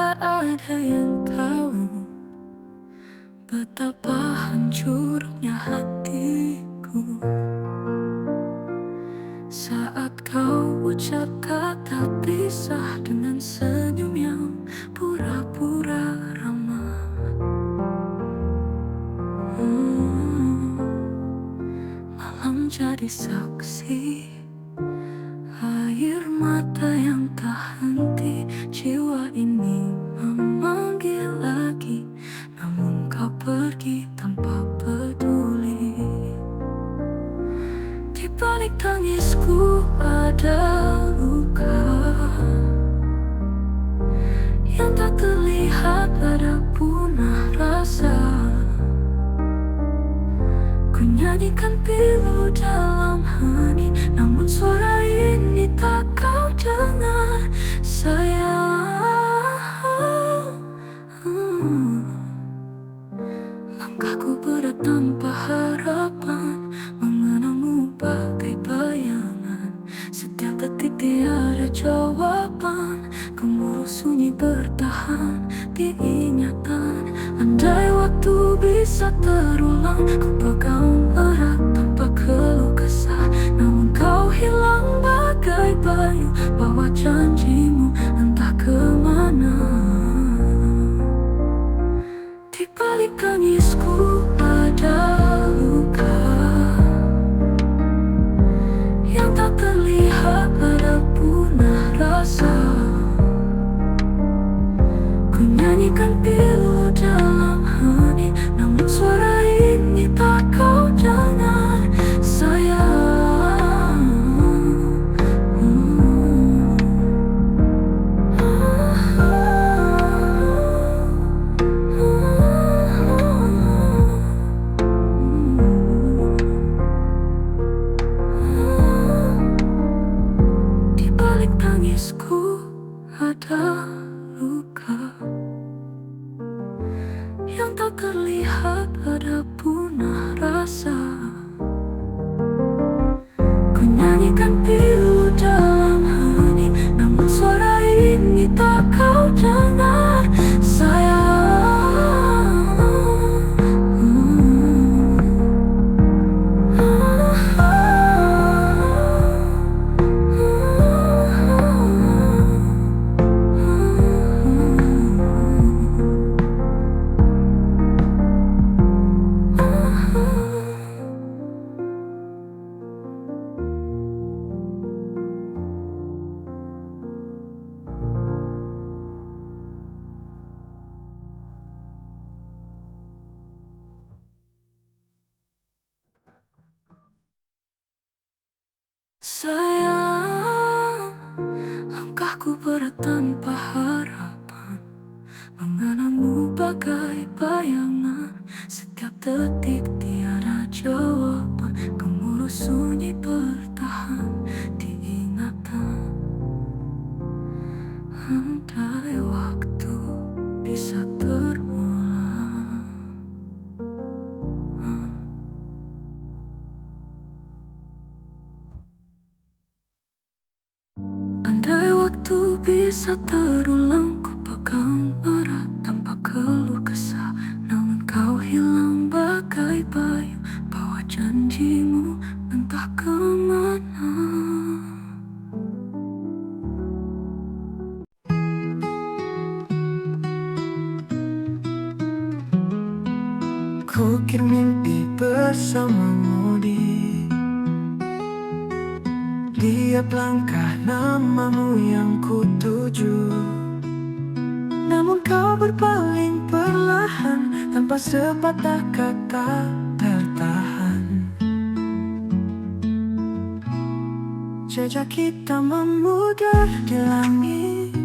tak ada yang tahu betapa hancurnya hatiku saat kau ucap kata pisah dengan senyum yang pura-pura ramah. Malam jadi saksi, air mata yang tak henti, jiwa ini memanggil lagi, namun kau pergi tanpa peduli. Di balik tangisku ada luka yang tak terlihat, ada punah rasa. Ku nyanyikan pilu dalam hati, namun suara ini tak kau dengar, sayang. Langkahku berat tanpa harapan, mengenangmu bagai bayangan. Setiap detik tiada jawaban, gemuruh sunyi bertahan di ingatan. Andai waktu bisa terulang, ku pegang erat tanpa keluh kesah, namun kau hilang bagai bayu, bawa janjimu entah kemana. Di balik tangisku ada luka yang tak terlihat, ada punah rasa. Ku nyanyikan pilu dalam hati, namun suara ini tak kau dengar, sayang. Di balik tangisku ada luka yang tak terlihat, ada punah rasa. Ku nyanyikan pilu dalam hati, namun suara ini tak kau dengar, sayang. Sayang, langkahku berat tanpa harapan, mengenangmu bagai bayangan. Setiap detik tiada jawaban, gemuruh sunyi bertahan di ingatan. Andai waktu bisa terulang, andai waktu bisa terulang, ku pegang erat tanpa keluh kesah, namun kau hilang bagai bayu, bawa janjimu entah kemana. Kukir mimpi bersamamu tiap langkah namamu yang kutuju, namun kau berpaling perlahan tanpa sepatah kata tertahan. Jejak kita memudar di langit,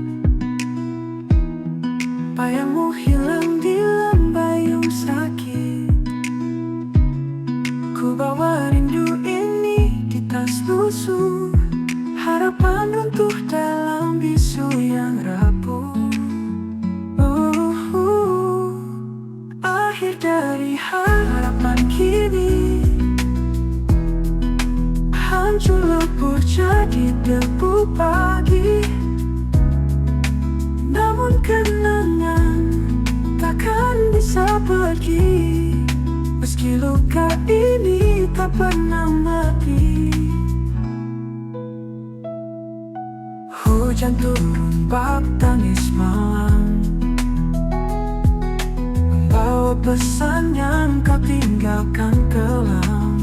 bayangmu hilang di lembayung sakit. Ku bawa rindu ini di tas lusuh, harapan runtuh dalam bisu yang rapuh. Akhir dari harapan kini hancur lebur jadi debu pagi. Namun kenapa tak pernah mati. Hujan turun bak tangis malam, membawa pesan yang kau tinggalkan kelam.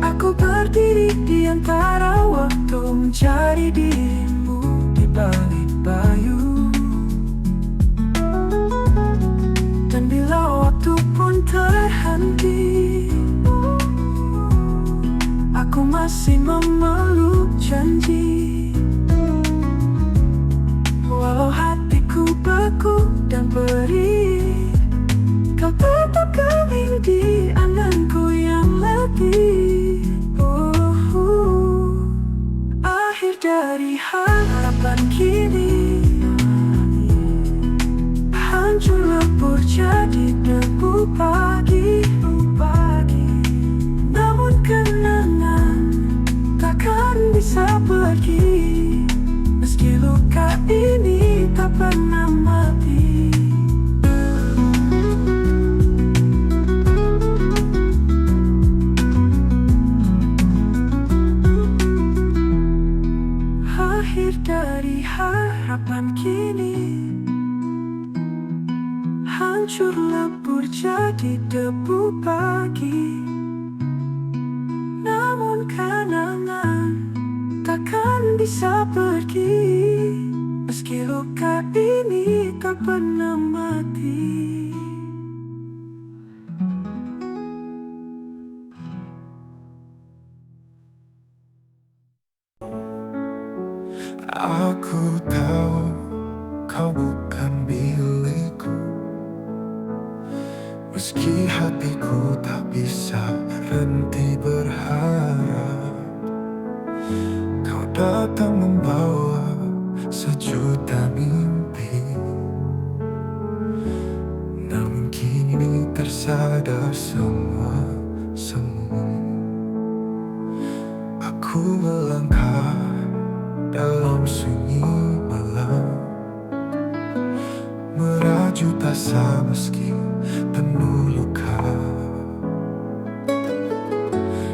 Aku berdiri di antara waktu, mencari dirimu di balik bayu. Dan bila waktu pun terhenti, aku masih memeluk janji. Walau hatiku beku dan perih, kau tetap kembali di anganku yang letih. Akhir dari harapan kini hancur lebur jadi debu pagi. Namun kenangan takkan bisa pergi, meski luka ini tak pernah mati. Akhir dari harapan kini hancur lebur jadi debu pagi. Namun kenangan takkan bisa pergi, meski luka ini tak pernah mati. Aku tahu kau bukan milikku, meski hatiku tak bisa berhenti berharap. Kau datang membawa sejuta mimpi, namun kini tersadar semua semu. Aku melangkah dalam sunyi malam, merajut asa meski penuh luka.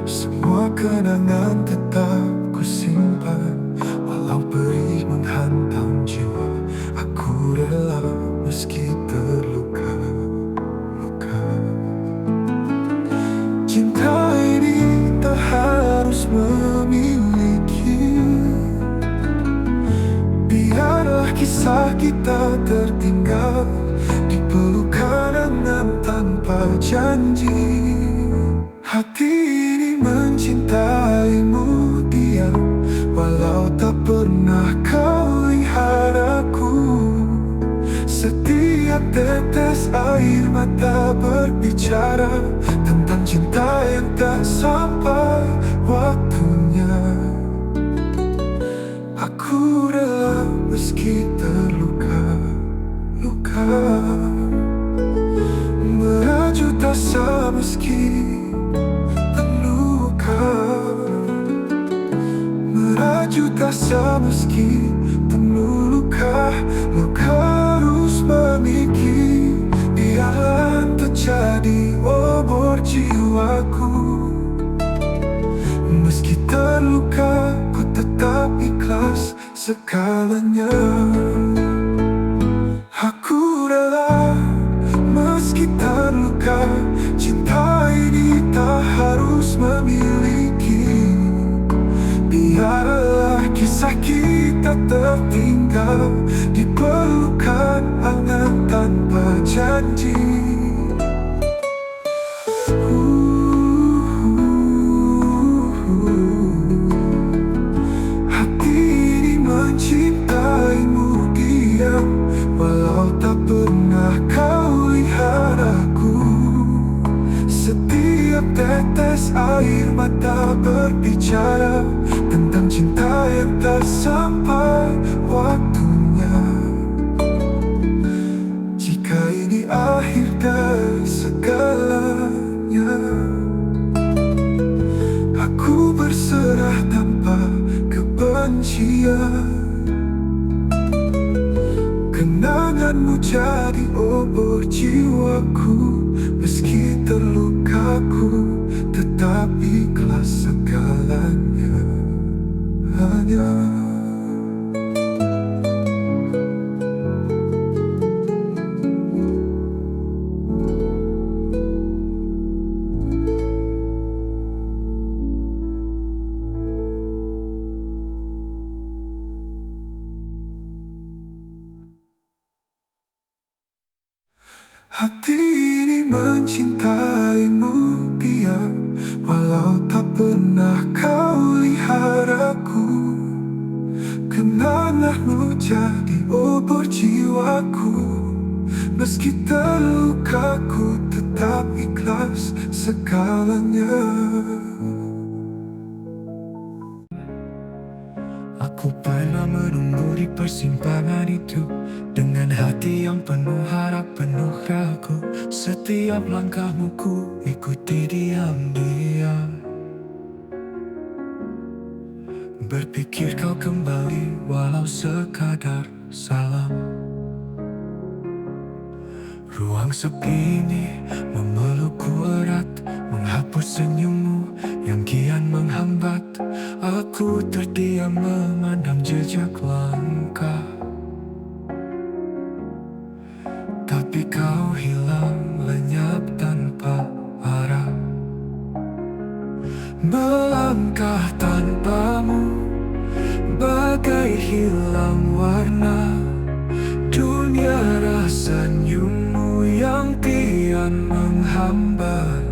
Semua kenangan tetap ku simpan, walau perih menghantam jiwa. Aku rela meski terluka-luka. Cinta ini tak harus memiliki, biarlah kisah kita tertinggal di pelukan angan tanpa janji. Hati ini mencintaimu diam, walau tak pernah kau lihat aku. Setiap tetes air mata berbicara tentang cinta yang tak sampai waktunya. Aku rela meski terluka-luka, merajut asa meski penuh luka, merajut asa meski penuh luka. Luka harus memiliki, biarlah terjadi obor jiwaku. Meski terluka, ku tetap ikhlas segalanya. Aku rela meski terluka, cinta ini tak harus memiliki. Biarlah kisah kita tertinggal di pelukan angan tanpa janji. Walau tak pernah kau lihat aku, setiap tetes air mata berbicara tentang cinta yang tak sampai waktunya. Jika ini akhir dari segalanya, aku berserah tanpa kebencian. Kenanganmu jadi obor jiwaku, meski terluka ku tetap jalannya hanya hati ini mencintaimu diam, walau tak pernah kau lihat aku. Kenanganmu jadi obor jiwaku. Meski terluka ku tetap ikhlas segalanya. Aku pernah menunggu di persimpangan itu, dengan hati yang penuh harap, penuh ragu. Setiap langkahmu ku ikuti diam-diam, berpikir kau kembali walau sekadar salam. Ruang sepi ini memelukku erat, menghapus senyummu yang kian menghambat. Aku terdiam memandang jejak langkah, tapi kau hilang lenyap tanpa arah. Melangkah tanpamu bagai hilang warna. Dunia rasa senyummu yang kian menghambat.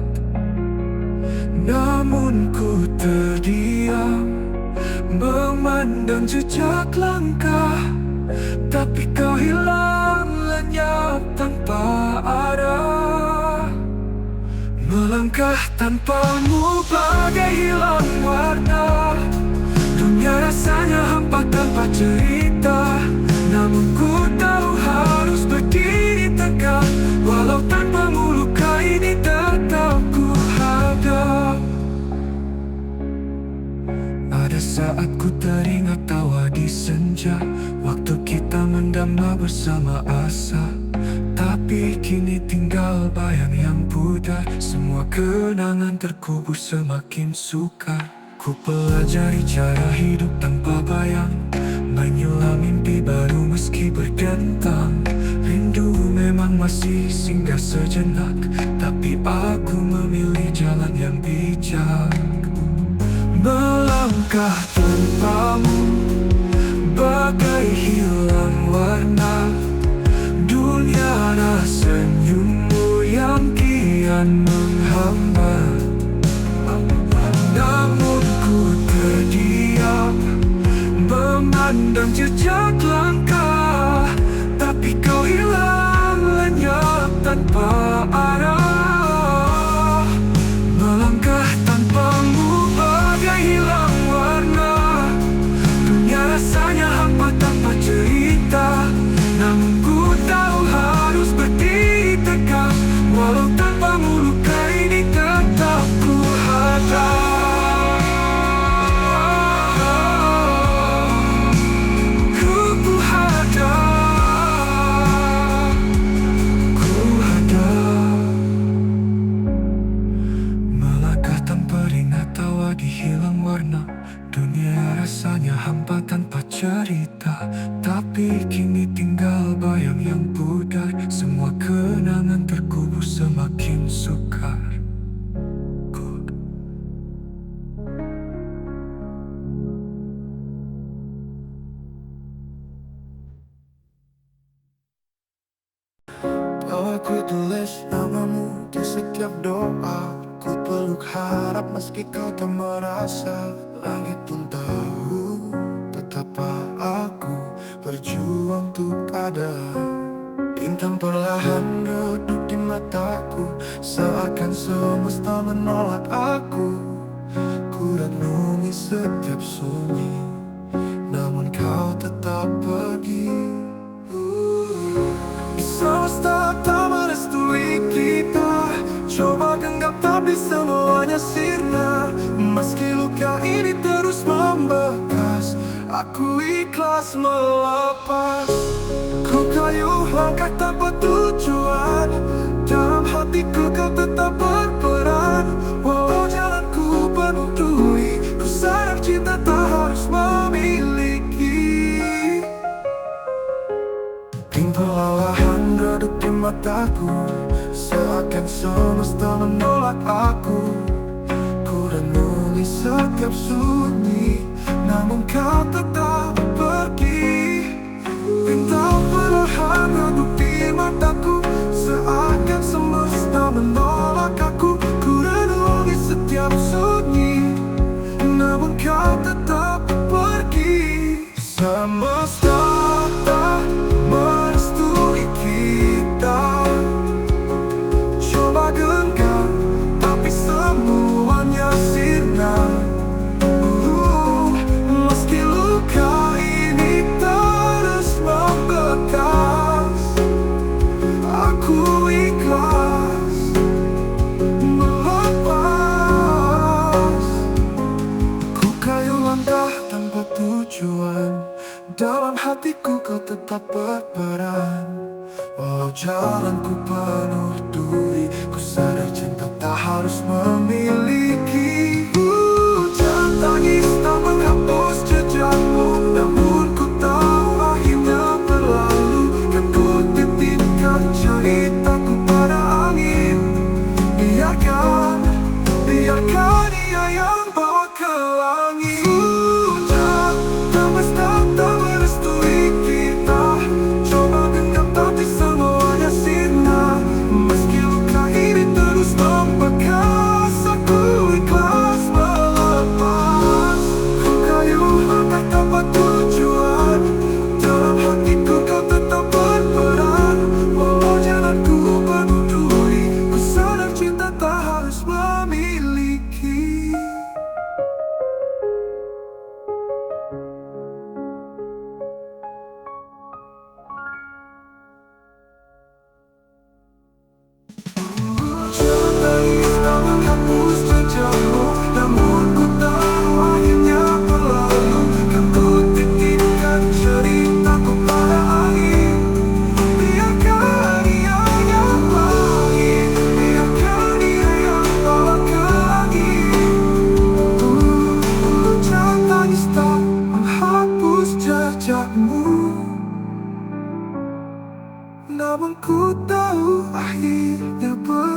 Namun ku terdiam memandang jejak langkah, tapi kau hilang lenyap tanpa arah. Melangkah tanpamu bagai hilang warna. Dunia rasanya hampa tanpa cerita. Namun ku tahu harus berdiri tegak, walau tanpamu luka ini tetap ku hadap. Ada saat ku teringat tawa di senja, waktu kita mendamba bersama asa. Tapi kini tinggal bayang yang pudar, semua kenangan terkubur semakin sukar. Ku pelajari cara hidup tanpa bayang, menyulam mimpi baru meski berdentang. Rindu memang masih singgah sejenak, tapi aku memilih jalan yang bijak. Melangkah tanpamu bagai hilang warna. Dunia rasa senyummu yang kian menghambat. Namun ku terdiam memandang jejak langkah, tapi kau hilang lenyap tanpa arah. Melangkah tanpamu bagai hilang warna. Dunia rasanya hampa tanpa cerita. Namun ku tahu harus berdiri tegak, walau tanpamu luka ini tetap ku hadap. Dunia rasanya hampa tanpa cerita, tapi kini tinggal bayang yang pudar. Semua kenangan terkubur semakin sukar. Bahwa ku tulis namamu di setiap doa. Ku peluk harap meski kau tak merasa. Langit pun tahu betapa aku berjuang untuk ada. Bintang perlahan redup di mataku, seakan semesta menolak aku. Ku renungi setiap sunyi, namun kau tetap pergi. Semesta tak merestui kita, coba genggam tapi semuanya sirna. Meski luka ini terus membekas, aku ikhlas melepas. Ku kayu langkah tanpa tujuan, dalam hatiku kau tetap berperan. Walau jalanku penuh duri, ku Timbul lelahan redup di mataku, seakan semesta menolak aku. Ku renungi setiap sunyi, namun kau tetap pergi. Bintang perlahan redup di mataku, seakan semesta menolak aku. Ku renungi setiap sunyi, namun kau tetap pergi. Semesta tak merestui kita, coba genggam, tapi semuanya sirna. Meski luka ini terus membekas, aku ikhlas melepas. Ku kayu langkah tanpa tujuan, dalam hatiku kau tetap berperan. Walau jalanku penuh duri, ku sadar cinta tak harus memiliki. Hujan tangis tak menghapus jejakmu, namun ku tahu akhirnya berlalu. Kan ku titipkan ceritaku pada angin. Biarkan ia yang bawa ke langit. Hujan tak merestui kita, coba genggam tapi semuanya sirna. Meski luka ini terus membekas, aku ikhlas melepas. Ku kayu langkah tanpa tujuan, dalam hatiku kau tetap berperan. Walau jalanku penuh duri, ku sadar cinta tak harus memiliki. Hujan tangis tak menghapus jejakmu, namun ku tahu akhirnya berlalu. Kan ku titipkan ceritaku pada angin. Biarkan ia yang langit, biarkan ia yang bawa ke langit. Hujan tangis tak menghapus jejakmu, namun ku tahu akhirnya berlalu.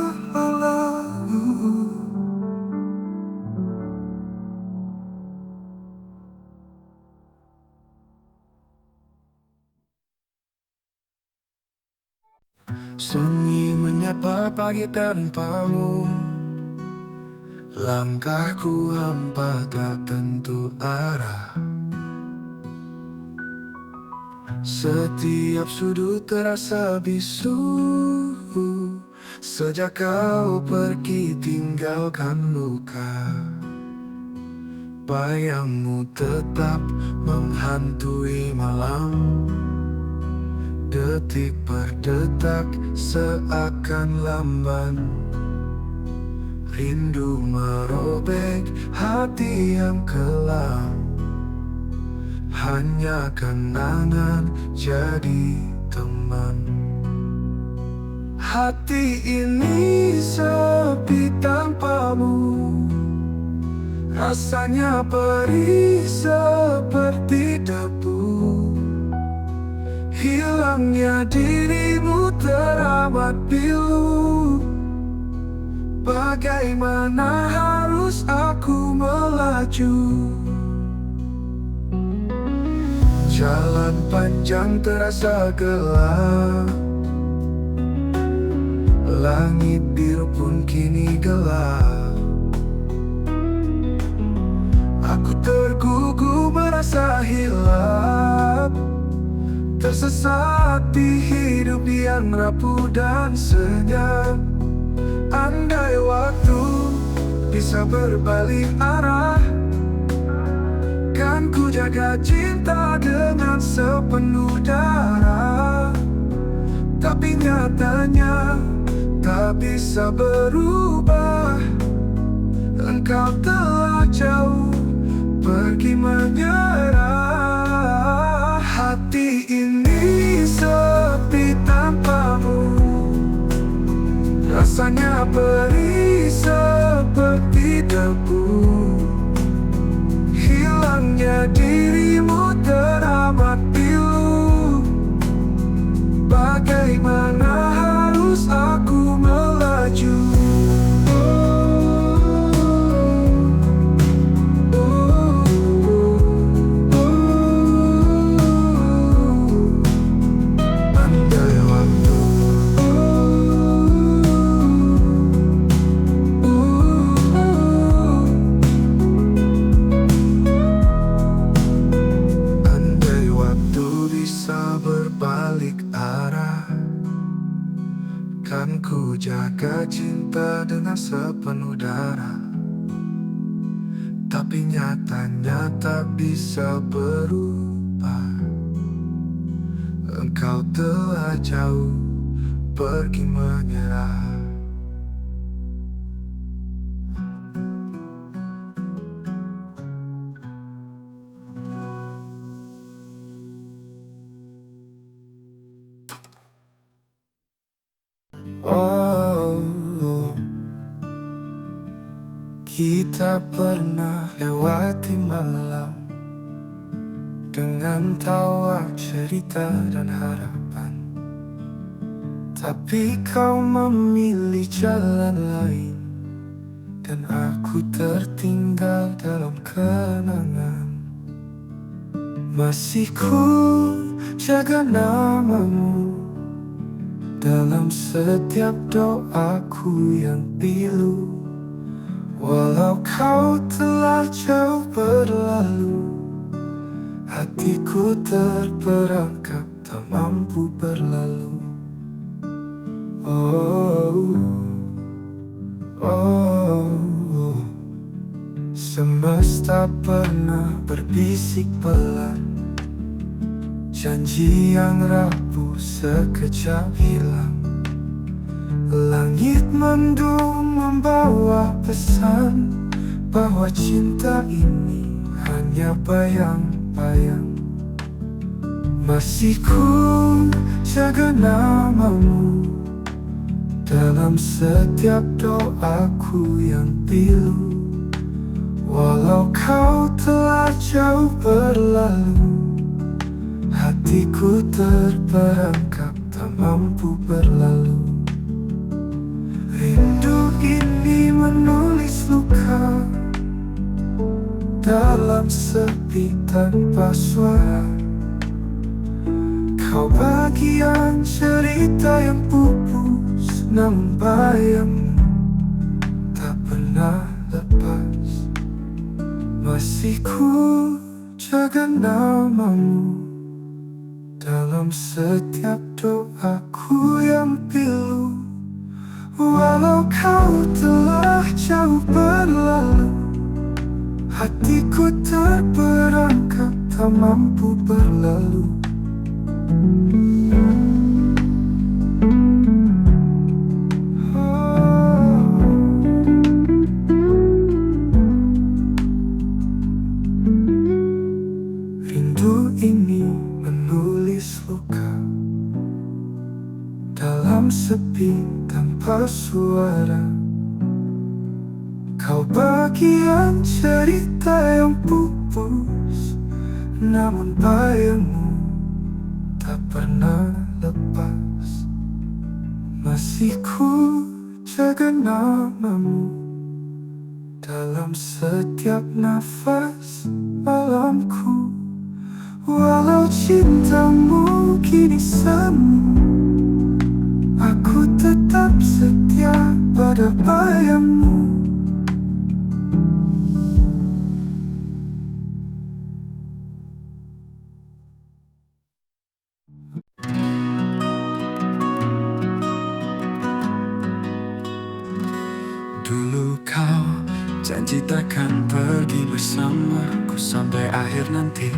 Sunyi menyapa pagi tanpamu, langkahku hampa tak tentu arah. Setiap sudut terasa bisu, sejak kau pergi tinggalkan luka. Bayangmu tetap menghantui malam, detik per detak seakan lamban. Rindu merobek hati yang kelam, hanya kenangan jadi teman. Hati ini sepi tanpamu, rasanya perih seperti debu. Hilangnya dirimu teramat pilu. Bagaimana harus aku melaju? Jalan panjang terasa gelap, langit biru pun kini gelap. Aku tergugu merasa hilap, tersesat di hidup yang rapuh dan senyap. Andai waktu bisa berbalik arah, kan ku jaga cinta dengan sepenuh darah. Tapi nyatanya tak bisa berubah, engkau telah jauh pergi menyerah. Hati ini sepi tanpamu, rasanya perih seperti debu. Hilangnya dirimu teramat pilu. akan ku jaga cinta dengan sepenuh darah. Tapi nyatanya tak bisa berubah. Engkau telah jauh pergi menyerah. Oh, kita pernah lewati malam dengan tawa, cerita, dan harapan. Tapi kau memilih jalan lain, dan aku tertinggal dalam kenangan. Masih ku jaga namamu dalam setiap doaku yang pilu. Walau kau telah jauh berlalu, hatiku terperangkap tak mampu berlalu. Oh, oh, oh. Semesta pernah berbisik pelan, janji yang rapuh sekejap hilang. Langit mendung membawa pesan bahwa cinta ini hanya bayang-bayang. Masih ku jaga namamu dalam setiap doaku yang pilu. Walau kau telah jauh berlalu, hatiku terperangkap tak mampu berlalu. Rindu ini menulis luka dalam sepi tanpa suara. Kau bagian cerita yang pupus, namun bayangmu tak pernah lepas. Masih ku jaga namamu dalam setiap doaku yang pilu. Walau kau telah jauh berlalu, hatiku terperangkap tak mampu berlalu. Rindu ini menulis luka dalam sepi tanpa suara. Kau bagian cerita yang pupus, namun bayangmu tak pernah lepas. Masih ku jaga namamu dalam setiap nafas malamku. Walau cintamu kini semu, aku tetap setia pada bayangmu. Dulu kau janji takkan pergi bersamaku sampai akhir nanti,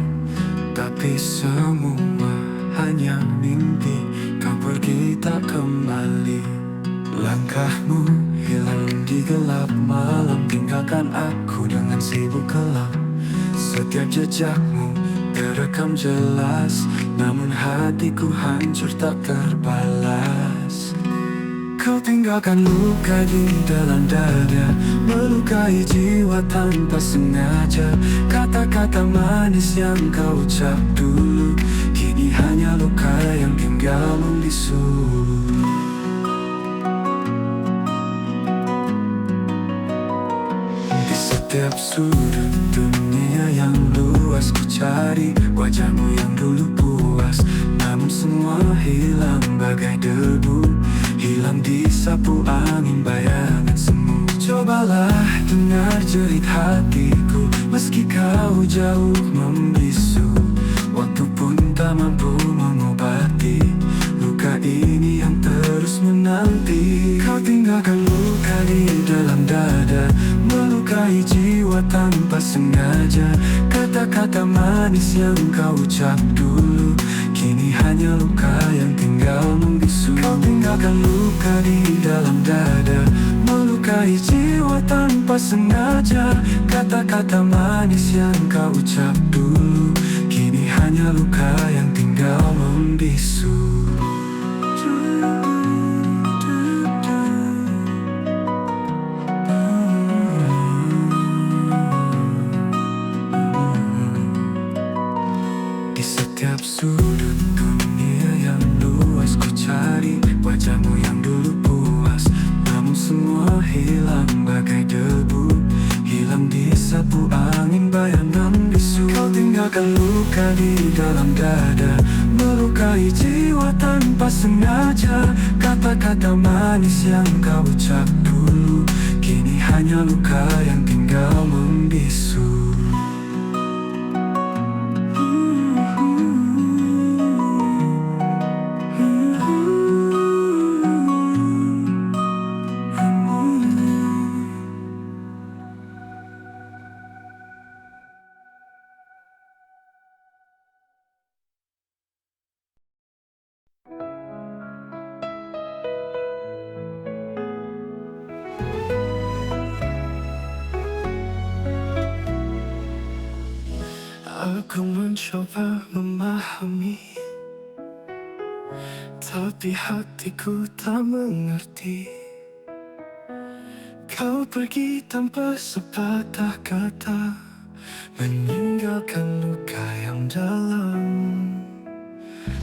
tapi semua hanya mimpi. Kau pergi tak kembali, langkahmu hilang di gelap malam, tinggalkan aku dengan sibuk kelam. Setiap jejakmu terekam jelas, namun hatiku hancur tak terbalas. Kau tinggalkan luka di dalam dada, melukai jiwa tanpa sengaja. Kata-kata manis yang kau ucap dulu, kini hanya luka yang tinggal membisu. Di setiap sudut dunia yang luas ku cari wajahmu yang dulu puas, namun semua hilang bagai debu, hilang disapu angin bayangan semu. Cobalah dengar jerit hatiku, meski kau jauh membisu. Waktu pun tak mampu mengobati luka ini yang terus menanti. sengaja. Kata-kata manis yang kau ucap dulu kini hanya luka yang tinggal membisu. Kau tinggalkan luka di dalam dada, melukai jiwa tanpa sengaja. Kata-kata manis yang kau ucap dulu kini hanya luka yang tinggal membisu. Di setiap sudut dunia yang luas ku cari wajahmu yang dulu puas, namun semua hilang bagai debu, hilang disapu angin bayangan bisu. Kau tinggalkan luka di dalam dada, melukai jiwa tanpa sengaja. Kata-kata manis yang kau ucap dulu kini hanya luka yang tinggal membisu. Aku mencoba memahami, tapi hatiku tak mengerti. Kau pergi tanpa sepatah kata, meninggalkan luka yang dalam.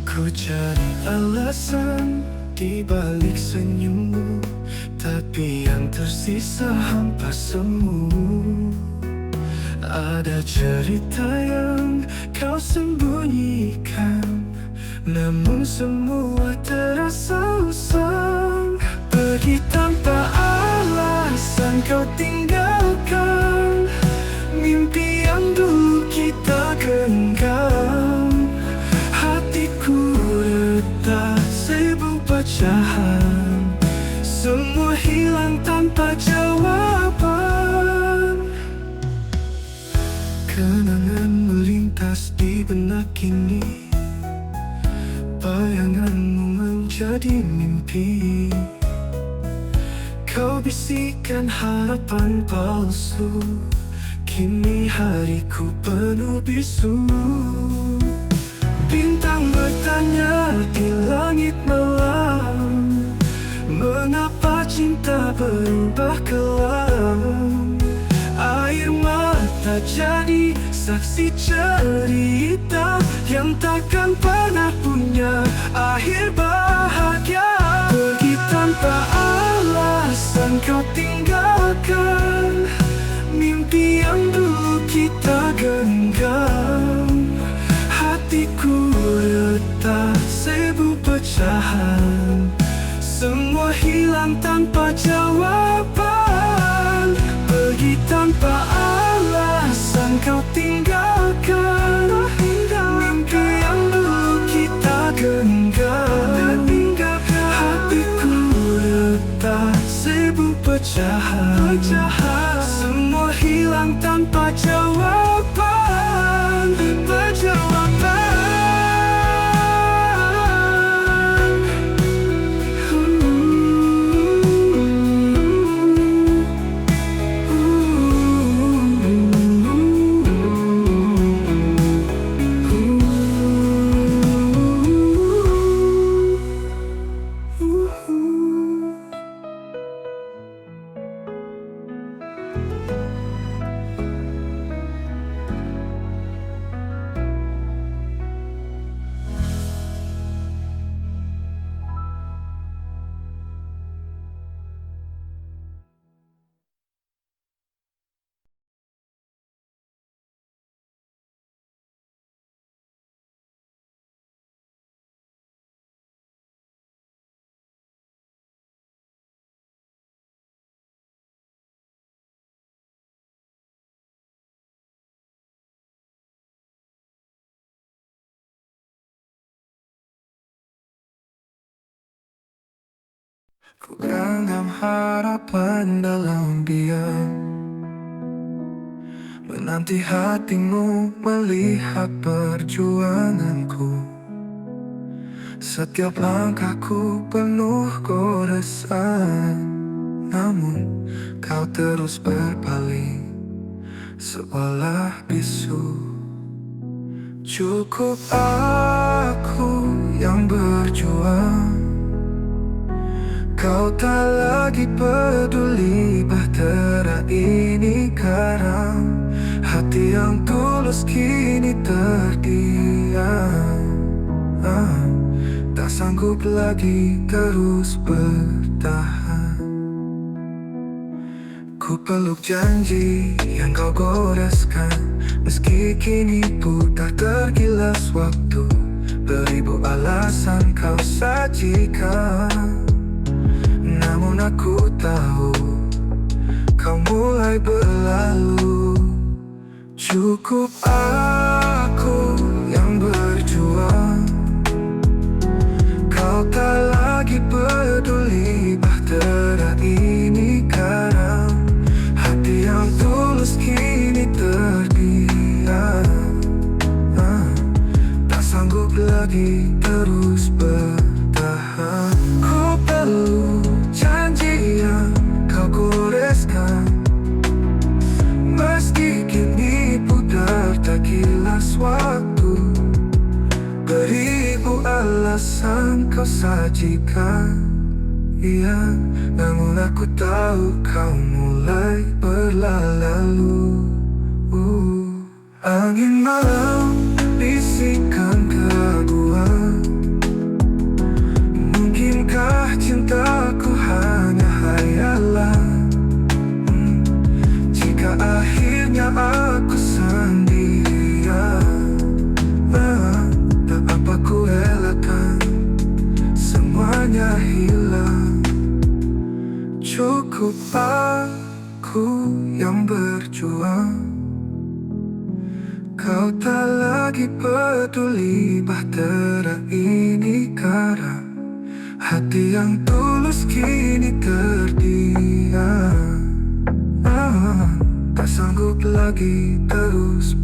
Ku cari alasan di balik senyummu, tapi yang tersisa hampa semu. Ada cerita yang kau sembunyikan, namun semua terasa usang. Pergi tanpa alasan kau tinggalkan mimpi yang dulu kita genggam. Hatiku retak seribu pecahan, semua hilang tanpa jawaban. Kenangan melintas di benak kini, bayanganmu menjadi mimpi. Kau bisikkan harapan palsu, kini hariku penuh bisu. Bintang bertanya di langit malam, mengapa cinta berubah kelam? Air mata jadi saksi cerita yang takkan pernah punya akhir bahagia. Pergi tanpa alasan kau tinggalkan mimpi yang dulu kita genggam. Hatiku retak seribu pecahan, semua hilang tanpa jawaban. Pergi tanpa alasan kau tinggalkan mimpi yang dulu kita genggam. Hatiku retak seribu pecahan, semua hilang tanpa jawaban. Ku genggam harapan dalam diam, Nanti hatimu melihat perjuanganku. Setiap langkahku penuh goresan, namun kau terus berpaling seolah bisu. Cukup aku yang berjuang, kau tak lagi peduli bahtera ini karam. Hati yang tulus kini terdiam, tak sanggup lagi terus bertahan. Ku peluk janji yang kau goreskan, meski kini pun tak tergilas waktu. Beribu alasan kau sajikan, namun aku tahu kau mulai berlalu. Cukup aku yang berjuang, kau tak lagi peduli bahtera ini karam. Hati yang tulus kini terdiam, tak sanggup lagi terus bertahan. Ku perlu janji yang kau goreskan, meski kini pudar tak kilas waktu. Beribu alasan kau sajikan, iya, namun aku tahu kau mulai berlalu. Angin malam bisikan keraguan, mungkinkah cintaku hanya hayalan? Jika akhirnya aku sendirian, tak apa ku relakan semuanya hilang. Cukup aku yang berjuang, kau tak lagi peduli bahtera ini karam. Hati yang tulus kini terdiam, tak sanggup lagi terus